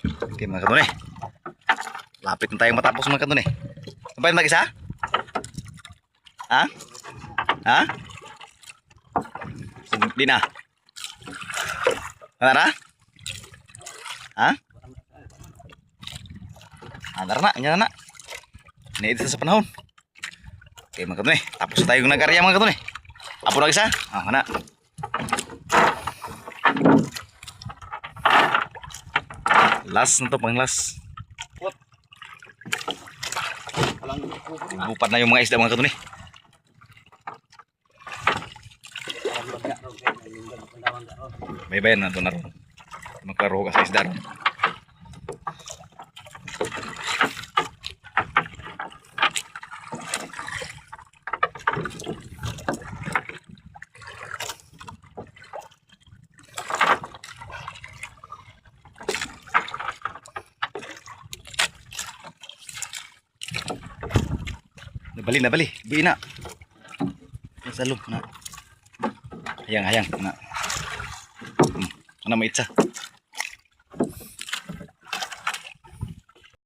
Okay mga kanton eh. Lapit na tayong matapos mga kanton eh. Sabayan mag-isa? Ha? Ha? Di na. Ano na? Ha? Andar na, anya na. Niit sa panahon. Okay mga kanton eh. Tapos tayo nag-arya mga kanton eh. Apo na isa? Ah, mana? Last na to, pang last. Bupat na yung mga isda mga kanton eh. Baybayan na ito na ron. Magklaro ka sa isda ron. Nabali. Buwi na. Sa loob na. Hayang na. Ano maitsa?